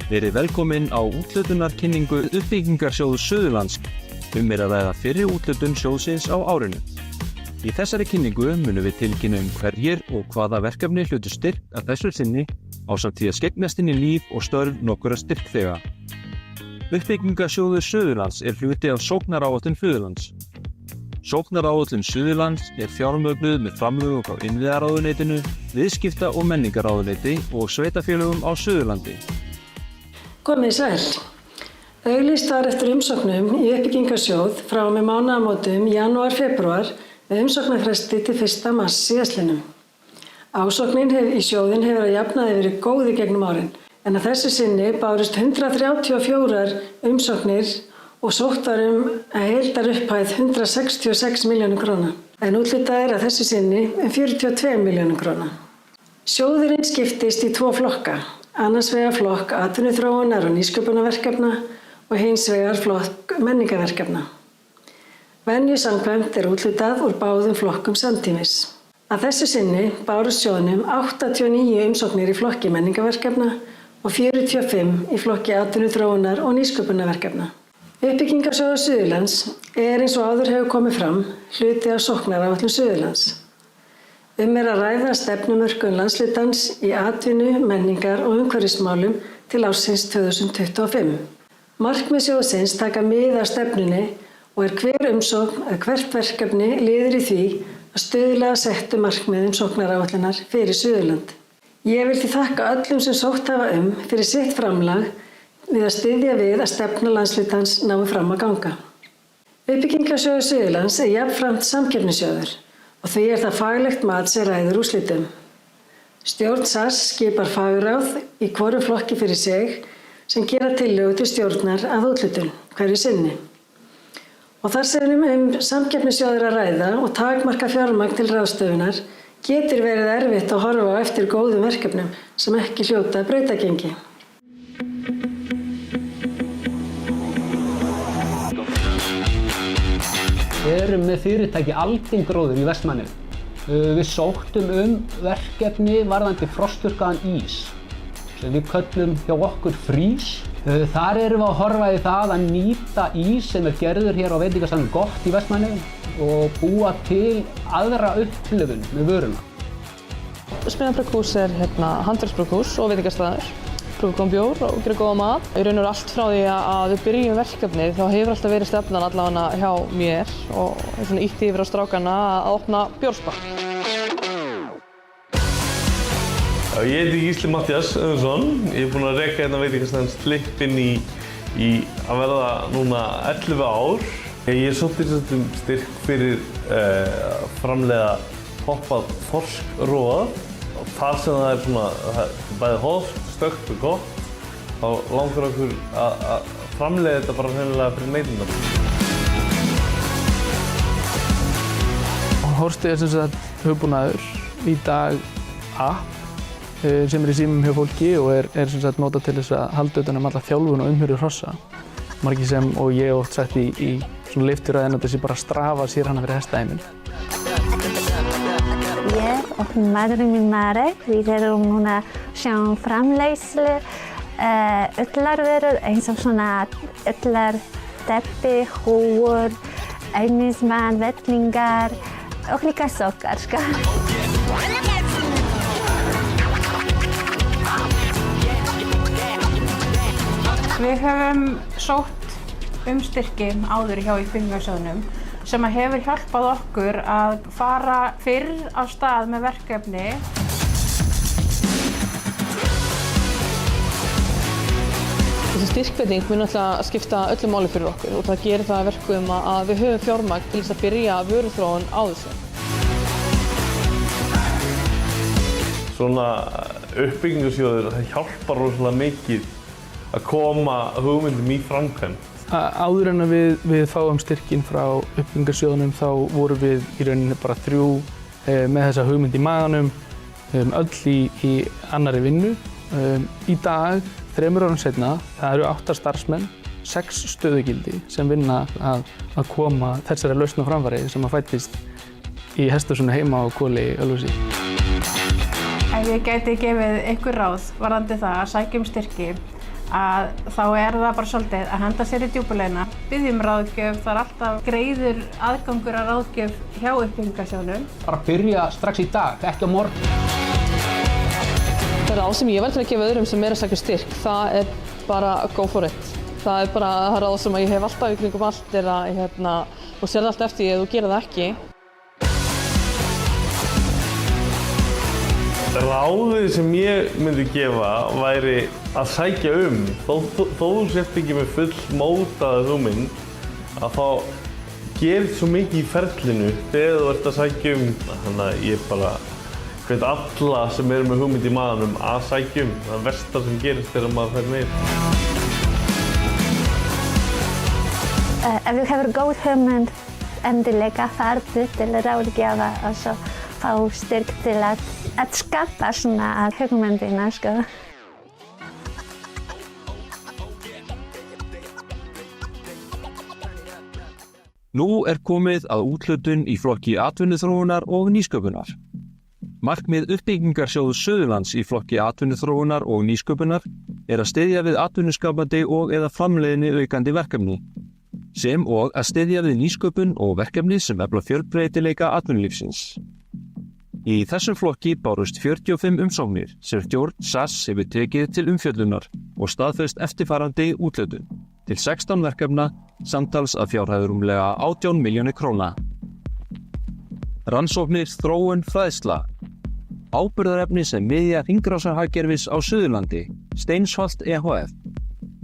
Verið velkomin á úthlutunarkynningu Uppbyggingarsjóðs Suðurlands. Að ræða fyrri úthlutun sjóðsins á árinu. Í þessari kynningu munum við tilkynna hverjir og hvaða verkefni hlutu styrk að þessu sinni ásamt því að skeggnast inn í líf og störf nokkurra styrkþega. Uppbyggingarsjóður Suðurlands hluti af sóknaráætlun Suðurlands. Sóknaráætlun Suðurlands fjármögnuð með framlögum frá innviðaráðuneytinu, viðskipta- og menningarráðuneyti og sveitarfélögum á Suðurlandi. Komið sæl. Auglýst var eftir umsóknum í uppbyggingarsjóð frá og með mánaðamótum janúar-febrúar með umsóknarfresti til 1. mars síðastliðnum. Ásóknin í sjóðinn hefur að jafnaði verið góð í gegnum árin, en að þessu sinni bárust 134 umsóknir og sótt var að heildarupphæð 166 milljónir króna, en úthlutað að þessu sinni 42 milljónir króna. Sjóðurinn skiptist í 2 flokka, annars vegar flokk atvinnuþróunar og nýsköpunarverkefna og hins vegar flokk menningarverkefna. Venju samkvæmt úthlutað úr báðum flokkum samtímis. Að þessu sinni bárust sjóðnum 89 umsóknir í flokki menningarverkefna og 45 í flokki atvinnuþróunar og nýsköpunarverkefna. Uppbyggingarsjóður Suðurlands eins og áður hefur komið fram hluti af sóknaráætlun Suðurlands. Að ræða stefnumörkun landshlutans í atvinnu, menningar og umhverfismálum til ársins 2025. Markmið sjóðsins taka mið af stefnunni og hver umsókn eða hvert verkefni liður í því að stuðla að settu markmiðum sóknaráætlunar fyrir Suðurland. Ég vil því þakka öllum sem sótt hafa fyrir sitt framlag við að styðja við að stefna landshlutans nái fram að ganga. Uppbyggingarsjóður Suðurlands jafnframt samkeppnissjóður. Og því það faglegt mat sem ræður úrslitum. Stjórn SAS skipar fagráð í hvorum flokki fyrir sig sem gera tillögu til stjórnar að úthlutun hverju sinni. Og þar sem samkeppnissjóður að ræða og takmarka fjármagn til ráðstöfunar getur verið erfitt að horfa á eftir góðum verkefnum sem ekki hljóta brautagengi. Við erum með fyrirtæki Aldingróður í Vestmannaeyjum. Við sóttum verkefni varðandi frosturkaðan ís, sem við köllum hjá okkur frís. Þar erum við að horfa í það að nýta ís sem gerður hér á veitingastaðnum Gott í Vestmannaeyjum og búa til aðra upplifun með vöruna. Spinnabrugghús handverksbrugghús og veitingastaður. Prófa góðan bjór og gera góða mat. Í raun og allt frá því að við byrjum verkefnið þá hefur alltaf verið stefnan allavega hjá mér og svona ýtti yfir á strákana að opna bjórspa. Ég heiti Gísli Matthías Auðunsson. Ég búinn að reka veitingastaðinn Slippinn í að verða núna 11 ár. Ég sótti styrk fyrir að framleiða hoppað þorskroð. Þar sem það svona bæði hollt, stökkt og gott, þá langar okkur að framleiða þetta bara hreinlega fyrir neytendur. Horsti sem sagt hugbúnaður í dag app sem í símum hjá fólki og sem sagt notað til þess að halda utan alla þjálfun og umhverfi hrossa. Margir sem, og ég oft sagt í svona leifturræðin að þessi bara strafa sér hana fyrir hestaheiminn. og maðurinn minn Marek. Við erum núna að sjá framleiðslu ullarvörur eins og svona ullarteppi, húfur, einismann, vettlingar og líka sokkar, sko. Við höfum sótt styrki áður hjá Uppbyggingarsjóðnum sem hefur hjálpað okkur að fara fyrr af stað með verkefni. Þessi styrkveiting mun náttúrulega skipta öllu máli fyrir okkur og það gerir það að verkum að við höfum fjármagn til þess að byrja vöruþróun á þessu. Svona uppbyggingarsjóður, það hjálpar rosalega mikið að koma hugmyndum í framkvæmd. Áður en að við fáum styrkinn frá uppbyggingarsjóðunum þá vorum við í rauninni bara 3 með þessa hugmynd í maganum, öll í annarri vinnu. Í dag, 3 árum seinna, það eru 8 starfsmenn, 6 stöðugildi sem vinna að koma þessari lausn á framfæri sem að fæddist í hesthúsinu heima á Hvoli í Ölfusi. Ef ég gæti gefið ykkur ráð varðandi það að sækja styrki, að þá það bara svolítið að henda sér í djúpulegina, biðja ráðgjöf, það alltaf greiður aðgangur að ráðgjöf hjá Uppbyggingarsjóðnum. Bara byrja strax í dag, ekki á morgun. Það ráð sem ég vel til að gefa öðrum sem að sækja styrk, það bara go for it. Það bara það ráð sem ég hef alltaf í kringum allt að þú sérð alltaf eftir ef þú gerir það ekki. Ráðið sem ég myndi gefa væri að sækja þó þú sért ekki með fullmótaða hugmynd, að þá gerist svo mikið í ferlinu þegar þú ert að sækja þannig að ég bara hvet alla sem eru með hugmynd í maganum að sækja það versta sem gerist þegar maður fer með. Ef þú hefur góð hugmynd, endilega farðu til ráðgjafa og svo fá styrk til að skapa svona hugmyndina, sko. Nú komið að úthlutun í flokki atvinnuþróunar og nýsköpunar. Markmið Uppbyggingarsjóðs Suðurlands í flokki atvinnuþróunar og nýsköpunar að styðja við atvinnuskapandi og eða framleiðni aukandi verkefni, sem og að styðja við nýsköpun og verkefni sem efla fjölbreytileika atvinnulífsins. Í þessum flokki bárust 45 umsóknir sem stjórn SAS hefur tekið til umfjöllunar og staðfest eftirfarandi úthlutun til 16 verkefna samtals að fjárhæð rúmlega 18 milljónir króna. Rannsóknir, þróun, fræðsla. Áburðarefni sem miðja hringrásarhagkerfis á Suðurlandi, Steinsholt EHF.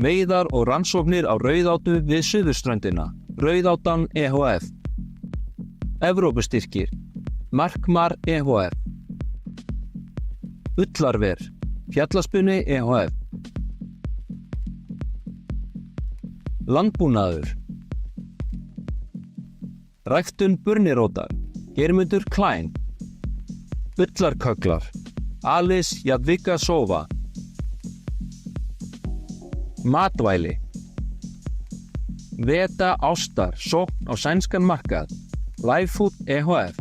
Veiðar og rannsóknir á rauðátu við Suðurströndina, Rauðátan EHF. Evrópustyrkir, Markmar EHF. Ullarver, Fjallaspunni EHF. Landbúnaður. Ræktun burnirótar, Geirmundur Klein. Ullarkögglar, Alice Jadwiga-Sowa. Matvæli. Veta Ástar, sókn á sænskan markað, Livefood EHF.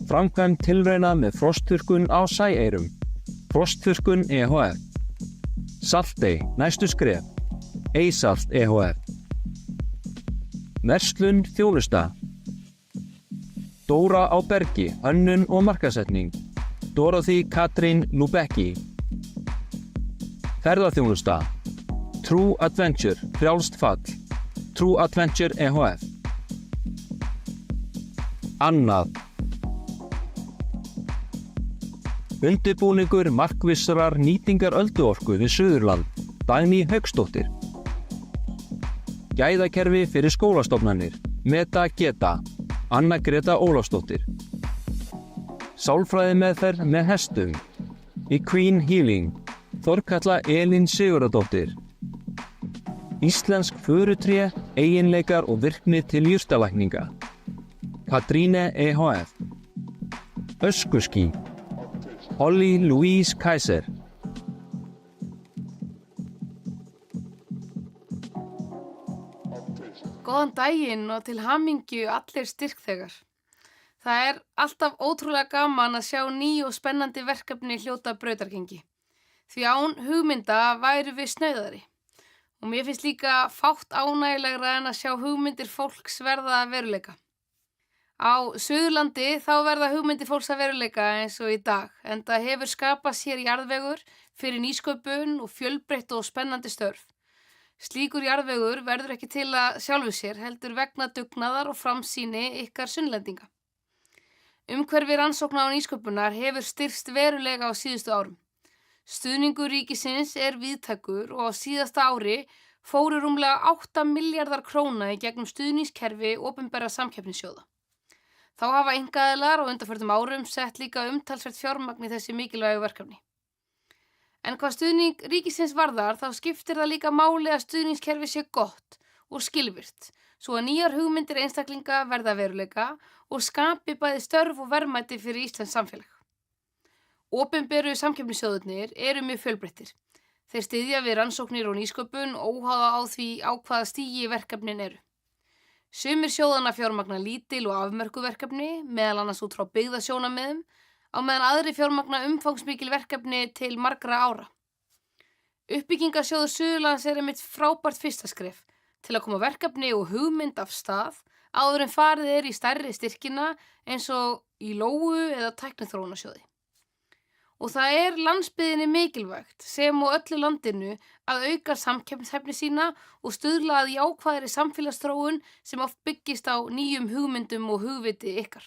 Framkvæmd tilrauna með frostþurrkun á Sæeyrum, Frostþurrkun EHF. Saltey, næstu skref, Eysalt EHF. Verslun þjónusta. Dóra á Bergi, hönnun og markaðssetning, Dorothy Katrín Lubecki. Ferðaþjónusta. True Adventure, frjálst fall, True Adventure EHF. Annað. Undirbúningur markvissrar nýtingar ölduorku við Suðurland, Dagný Hauksdóttir. Gæðakerfi fyrir skólastofnanir, Meta Geta, Anna Greta Ólafsdóttir. Sálfræðimeðferð með hestum, Queen Healing, Þorkatla Elín Sigurðardóttir. Íslensk furutré, eiginleikar og virkni til jurtalækninga, Katríne EHF. Öskuský, Holly Louise Kaiser. Góðan daginn og til hamingju allir styrkþegar. Það alltaf ótrúlega gaman að sjá ný og spennandi verkefni hljóta brautargengi. Því án hugmynda væru við snauðari. Og mér finnst líka fátt ánægilegra en að sjá hugmyndir fólks verða að veruleika. Á Suðurlandi þá verða hugmyndir fólks að veruleika eins og í dag, en það hefur skapað sér jarðvegur fyrir nýsköpun og fjölbreytt og spennandi störf. Slíkur jarðvegur verður ekki til að sjálfu sér, heldur vegna dugnaðar og framsýni ykkar sunnlendinga. Umhverfi rannsókna á nýsköpunar hefur styrkst verulega á síðustu árum. Stuðningur ríkisins víðtækur og á síðasta ári fóru rúmlega 8 milljarðar króna í gegnum stuðningskerfi opinberra samkeppnissjóða. Þá hafa einkaaðilar á undanförnum árum sett líka umtalsvert fjármagn í þessi mikilvægu verkefni. En hvað stuðning ríkisins varðar þá skiptir það líka máli að stuðningskerfi sé gott og skilvirkt, svo að nýjar hugmyndir einstaklinga verða veruleika og skapi bæði störf og verðmæti fyrir íslenskt samfélag. Opinberu samkeppnissjóðirnir eru mjög fjölbreyttir. Þeir styðja við rannsóknir og nýsköpun óháða á því á hvaða stigi verkefnin eru. Sumir sjóðanna fjármagna lítil og afmörkuð verkefni, meðal annars út frá byggðasjónarmiðum, á meðan aðri fjármagna umfangsmikil verkefni til margra ára. Uppbyggingarsjóður Suðurlands einmitt frábært fyrsta skref til að koma verkefni og hugmynd af stað áður en farið í stærri styrkina eins og í Lóu eða Tækniþróunarsjóði. Og það landsbyggðinni mikilvægt sem og öllu landinu að auka samkeppnishæfni sína og stuðla að jákvæðri samfélagsþróun sem oft byggist á nýjum hugmyndum og hugviti ykkar.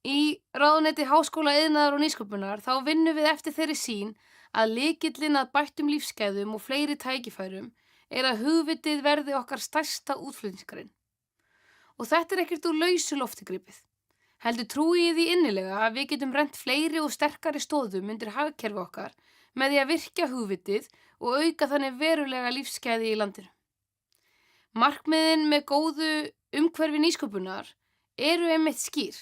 Í ráðuneyti Háskóla, iðnaðar og nýsköpunar þá vinnum við eftir þeirri sýn að lykillinn að bættum lífsgæðum og fleiri tækifærum að hugvitið verði okkar stærsta útflutningsgrein. Og þetta ekkert úr lausu lofti gripið. Heldur trúi ég því innilega að við getum rennt fleiri og sterkari stoðum undir hagkerfi okkar með því að virkja hugvitið og auka þannig verulega lífsgæði í landinu. Markmiðin með góðu umhverfi nýsköpunar einmitt skýr.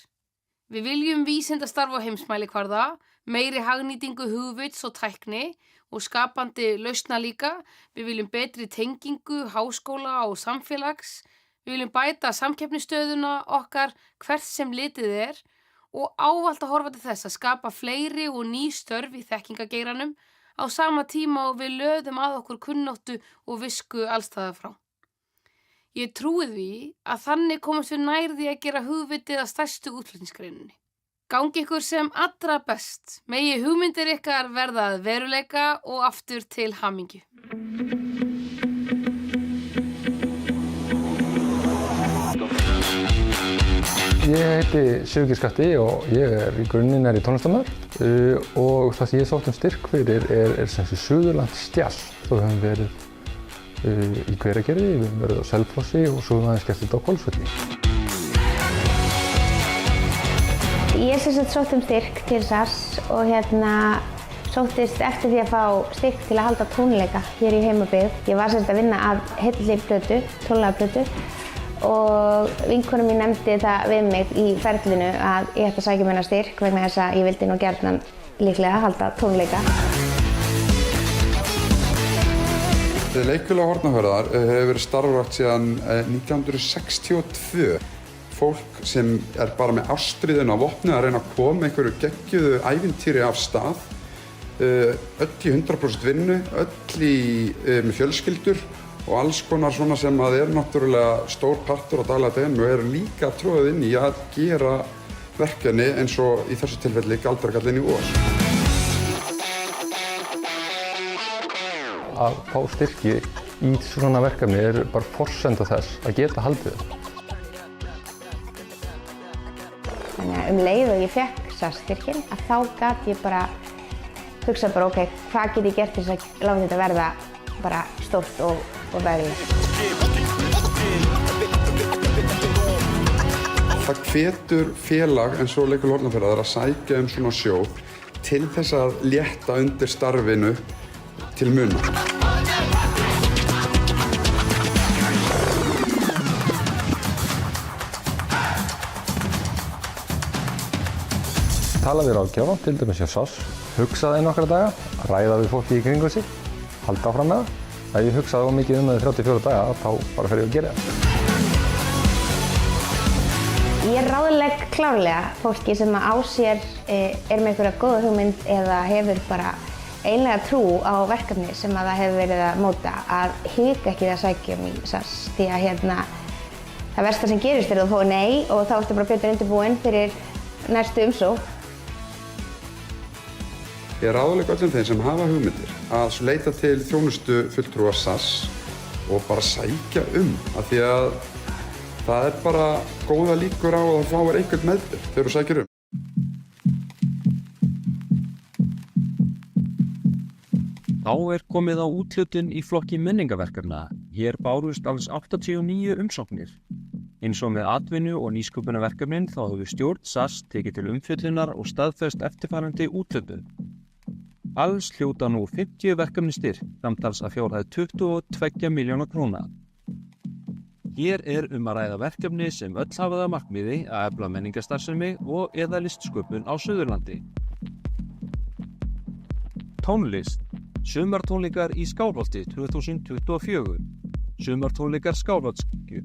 Við viljum vísindastarf á heimsmælikvarða, meiri hagnýtingu hugvits og tækni og skapandi lausna líka. Við viljum betri tengingu, háskóla og samfélags. Við viljum bæta samkeppnisstöðuna okkar hvert sem litið og ávallt að horfa til þess að skapa fleiri og ný störf í þekkingageiranum á sama tíma og við löðum að okkur kunnáttu og visku allstaðar frá. Ég trúi því að þannig komumst við nær því að gera hugvitið að stærstu útflutningsgreininni. Gangi ykkur sem allra best, megi hugmyndir ykkar verða að veruleika og aftur til hamingju. Ég heiti Sigurgeir Skatti og ég í grunninn í tónlistarmaður og það sem ég sótt styrk fyrir sem sé Suðurlands Jazz. Svo við höfum verið í Hveragerði, við höfum verið á Selfossi og svo höfum við aðeins gert þetta á Hvolsvelli. Ég sótt styrk til SAS og sóttist eftir því að fá styrk til að halda tónleika hér í heimabyggð. Ég var að vinna að heilli plötu, tónleikaplötu. Og vinkona mín nefndi það við mig í ferlinu að ég ætti að sækja mér styrk vegna þess að ég vildi nú gjarnan líklega halda tónleika. Leikfélag Hornafjarðar hefur verið starfrækt síðan 1962. Fólk sem bara með ástríðuna á vopni að reyna að koma einhverju geggjuðu ævintýri af stað. Öll í 100% vinnu, öll með fjölskyldur. Og alls konar svona sem að náttúrulega stór partur á daglega deginu og líka tróðið inn í að gera verkefni eins og í þessu tilfelli Galdrakarlinn í Ós. Að fá styrki í svona verkefni bara forsenda þess að geta haldið það. Þannig leið og ég fekk styrkinn að þá gat ég bara hugsað ok, hvað get ég gert til þess að láta þetta verða bara stórt og verðilegt. Það hvetur félag eins og Leikfélag Hornafjarðar að sækja svona sjóð til þess að létta undir starfinu til muna. Tala við ráðgjafa, til dæmis hjá SAS, hugsaði nokkra daga, ræða við fólki í kringum sig, halda áfram með það. Ef ég hugsaði mikið það í 34 daga, þá bara fer ég að gera það. Ég ráðlegg klárlega fólki sem á sér er með einhverja góða hugmynd eða hefur bara einlega trú á verkefni sem að það hefur verið að móta að hika ekki að sækja í SAS því að það versta sem gerist er að þú fá nei og þá ertu bara betur undirbúinn fyrir næstu umsókn. Ég ráðlegg öllum þeim sem hafa hugmyndir að leita til þjónustu fulltrúa SAS og bara sækja af því að það er bara góða líkur á að það fáir einhvern meðbyr þegar þú sækir Þá er komið á úthlutun í flokki menningarverkefna. Hér bárust alls 89 umsóknir. Eins og með atvinnu- og nýsköpunarverkefnin þá hefur stjórn SAS tekið til umfjöllunar og staðfest eftirfarandi úthlutun. Alls hljóta nú 50 verkefni styrk, samtals að fjárhæð 22 milljóna króna. Hér er að ræða verkefni sem öll hafa það markmiði að efla menningarstarfsemi og eða listsköpun á Suðurlandi. Tónlist. Sumartónleikar í Skálholti 2024. Sumartónleikar Skálholtskirkju.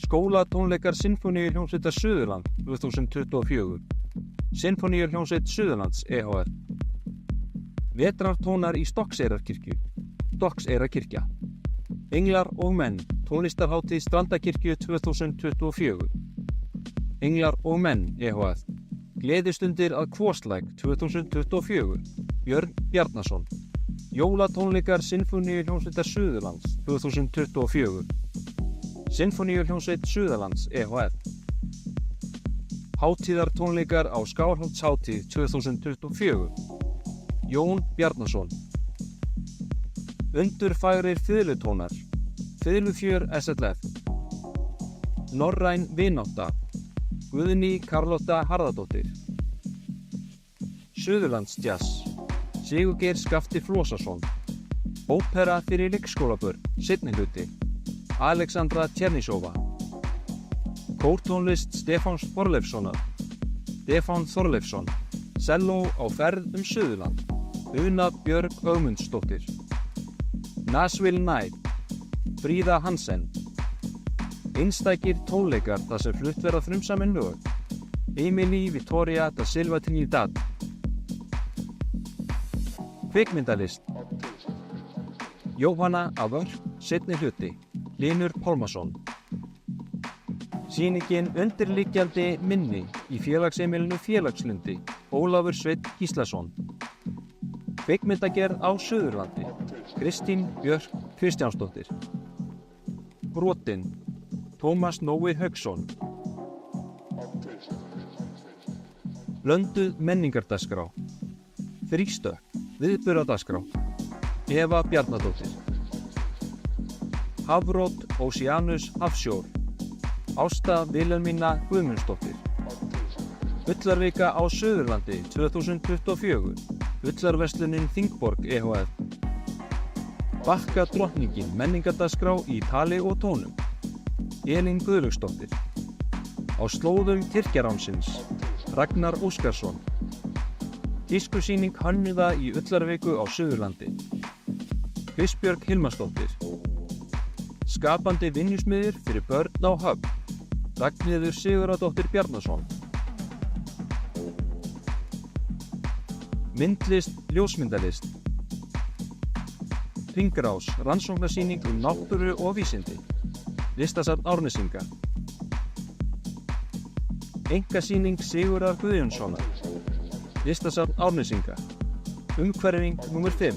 Skólatónleikar Sinfóníuhljómsveitar Suðurland 2024. Sinfóníuhljómsveit Suðurlands e.h.f. Vetrartónar í Stokkseyrarkirkju. Stokkseyrarkirkja. Englar og menn. Tónlistarhátíð Strandakirkju 2024. Englar og menn e.h.f. Gleðistundir að Kvorslæk 2024. Björn Bjarnason. Jólatónleikar Sinfóníuhljómsveitar Suðurlands 2024. Sinfóníuhljómsveit Suðurlands e.h.f. Hátíðartónleikar á Skálholtshátíð 2024. Jón Bjarnason. Undurfagrir fiðlutónar. Fiðlufjör SLF. Norræn vinátta. Guðný Karlotta Harðardóttir. Suðurlandsjazz. Sigurgeir Skafti Flosason. Ópera fyrir leikskólabörn, seinni hluti. Alexandra Tjernísova. Kórtónlist Stefáns Þorleifssonar. Stefán Þorleifsson. Selló á ferð Suðurland. Una Björg Ögmundsdóttir. Nashville Night. Fríða Hansen. Einstækir tónleikar þar sem flutt verða frumsamin lög. Emily Victoria da Silva Trinidad. Kvikmyndalist. Jóhanna af Örk, seinni hluti. Hlynur Pálmason. Sýningin Undirliggjandi minni í félagsheimilinu Félagslundi. Ólafur Sveinn Gíslason. Kvikmyndagerð á Suðurlandi. Kristín Björk Kristjánsdóttir. Brotin. Tómas Nói Hauksson. Blönduð menningardagskrá. Þrístök. Viðburðardagskrá. Eva Bjarnadóttir. Hafrót Oceanus Hafsjór. Ásta Vilhelmína Guðmundsdóttir. Ullarvika á Suðurlandi 2024. Ullarverslunin Þingborg e.h.f. Bakka drottningin menningardagskrá í tali og tónum. Elín Guðlaugsdóttir. Á slóðum Tyrkjaránsins. Ragnar Óskarsson. Tískusýning hönnuða í Ullarviku á Suðurlandi. Kristbjörg Hilmarsdóttir. Skapandi vinnusmiðir fyrir börn á Höfn. Ragnheiður Sigurðardóttir Bjarnason. Myndlist, ljósmyndalist. Hringrás, rannsóknarsýning náttúru og vísindi. Listasafn Árnesinga. Einkasýning Sigurðar Guðjónssonar. Listasafn Árnesinga. Umhverfing nr. 5.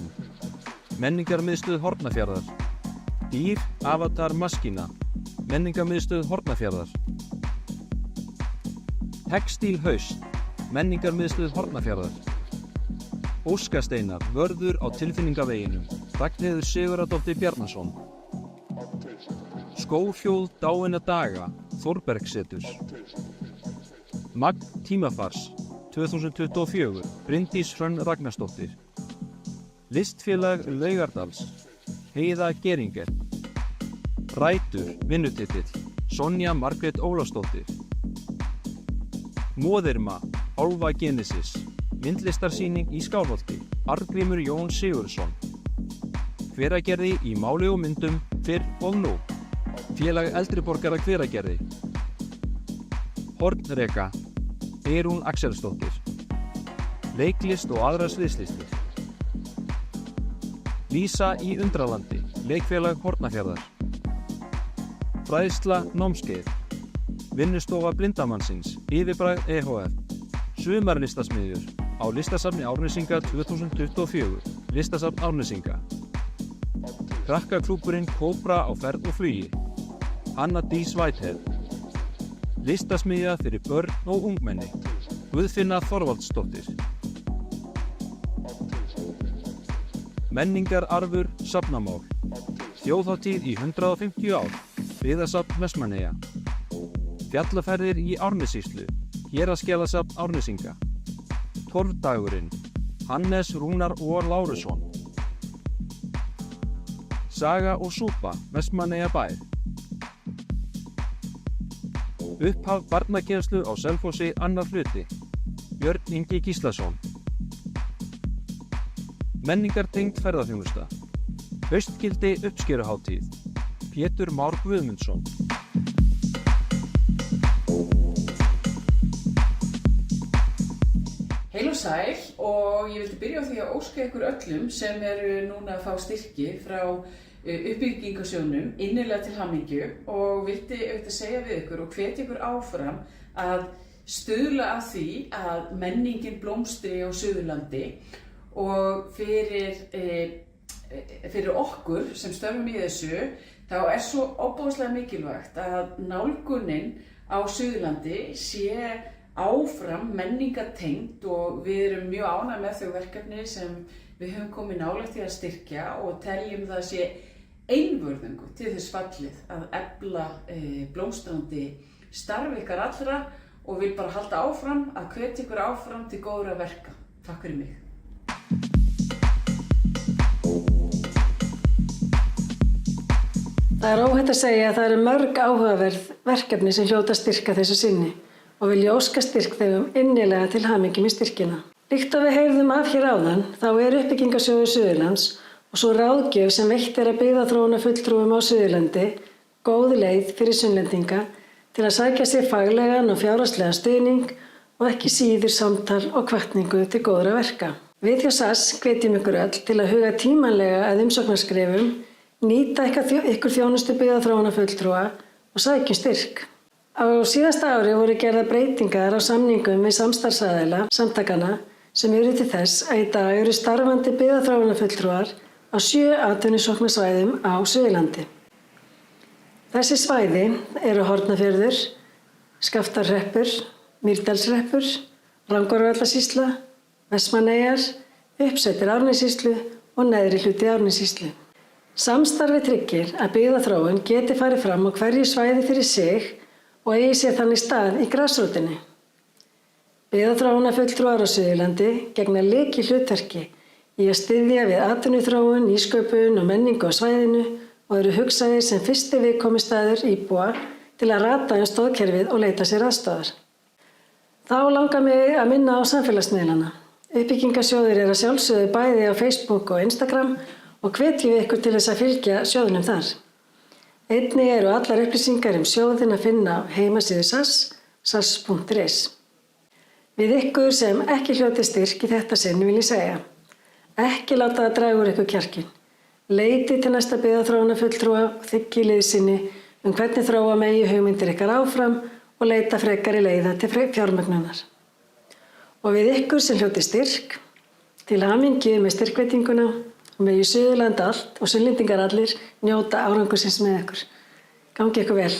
Menningarmiðstöð Hornafjarðar. Dýr Avatar Maskína. Menningarmiðstöð Hornafjarðar. Textíl Haust. Menningarmiðstöð Hornafjarðar. Óskasteinar, vörður á tilfinningaveginum. Ragnheiður Sigurðardóttir Bjarnason. Skófjóð dáinna daga. Þórbergsseturs. Magn tímafars 2024. Bryndís Hrönn Ragnarsdóttir. Listfélag Laugardals. Heiða Geringer. Rætur, vinnutitill. Sonja Margrét Ólafsdóttir. Móðirma, Álfa Genesis. Myndlistarsýning í Skálholti. Arngrímur Jón Sigurðsson. Hveragerði í máli og myndum fyrr og nú. Félag eldri borgara Hveragerði. Hornreka, Eyrún Axelsdóttir. Leiklist og aðrar sviðslistir. Lísa í Undralandi, leikfélag Hornafjarðar. Fræðsla námskeið. Vinnustofa blindamannsins, Yfirbragð EHF. Sumarlistasmiðjur á Listasafni Árnesinga 2024, Listasafn Árnesinga. Krakkaklúbburinn Kóbra á ferð og flugi, Anna Dís Whitehead. Listasmiðja fyrir börn og ungmenni, Guðfinna Þorvaldsdóttir. Menningararfur Safnamál, Þjóðhátíð í 150 ár, Byggðasafn Vestmannaeyja. Fjallaferðir í Árnessýslu, Héraðsskjalasafn Árnesinga. Torfdagurinn, Hannes Rúnar og Lárusson. Saga og súpa, Vestmannaeyjabær. Upphaf barnakennslu á Selfossi annar hluti, Björn Ingi Gíslason. Menningartengd ferðaþjónusta, Haustgildi uppskeruhátíð, Pétur Már Guðmundsson. Heil og sæl, og ég vildi byrja á því að óska ykkur öllum sem eru núna að fá styrki frá uppbyggingarsjóðnum innilega til hamingju og vildi auðvitað segja við ykkur og hvetja ykkur áfram að stuðla að því að menningin blómstri á Suðurlandi og fyrir okkur sem störfum í þessu þá svo ofboðslega mikilvægt að nálgunin á Suðurlandi sé áfram menningartengd og við erum mjög ánægð með þau verkefni sem við höfum komið nálægt í að styrkja og teljum það sé einvörðungu til þess fallið að efla blómstrandi starf ykkar allra og vil bara halda áfram að hvetja ykkur áfram til góðra verka. Takk fyrir mig. Það óhætt að segja að það eru mörg áhugaverð verkefni sem hljóta styrka þessu sinni og vilja óska styrk þeim innilega til hamingju með styrkina. Líkt og við heyrðum af hér áðan, þá uppbyggingarsjóður Suðurlands og svo ráðgjöf sem veitt að byggðaþróunarfulltrúum á Suðurlandi góð leið fyrir Sunnlendinga til að sækja sér faglegan og fjárhagslegan stuðning og ekki síður samtal og hvatningu til góðra verka. Við hjá SAS hvetjum ykkur öll til að huga tímanlega að umsóknarskrifum, nýta ykkur þjónustu byggðaþróunarfulltrúa og sækja styrk. Á síðasta ári voru gerðar breytingar á samningum við samstarfsaðila samtakanna sem eru til þess að í dag eru starfandi byggðaþróunarfulltrúar á 7 atvinnusóknarsvæðum á Suðurlandi. Þessi svæði eru Hornafjörður, Skaftárhreppur, Mýrdalshreppur, Rangárvallasýsla, Vestmannaeyjar, uppsveitir Árnessýslu og neðri hluti Árnessýslu. Samstarfi tryggir að byggðaþróun geti farið fram á hverju svæði fyrir sig og eigi sér þannig stað í grasrótinni. Byggðaþróunarfulltrúar á Suðurlandi gegna lykilhlutverki í að styðja við atvinnuþróun, nýsköpun og menningu á svæðinu og eru hugsaðir sem fyrsti viðkomustaður íbúa til að rata stoðkerfið og leita sér aðstoðar. Þá langar mig að minna á samfélagsmiðlana. Uppbyggingarsjóður að sjálfsögðu bæði á Facebook og Instagram og hvetjum við ykkur til þess að fylgja sjóðunum þar. Einnig eru allar upplýsingar sjóðinn að finna á heimasíðu SAS, sas.is. Við ykkur sem ekki hljóti styrk í þetta sinn vil ég segja, ekki láta það draga úr ykkur kjarkinn. Leiti til næsta byggðaþróunarfulltrúa og þiggi liðsinni hvernig þróa megi hugmyndir ykkar áfram og leita frekari leiða til fjármögnunar. Og við ykkur sem hljóti styrk, til hamingju með styrkveitinguna og megi Suðurland allt og Sunnlendingar allir njóta árangursins með ykkur. Gangi ykkur vel.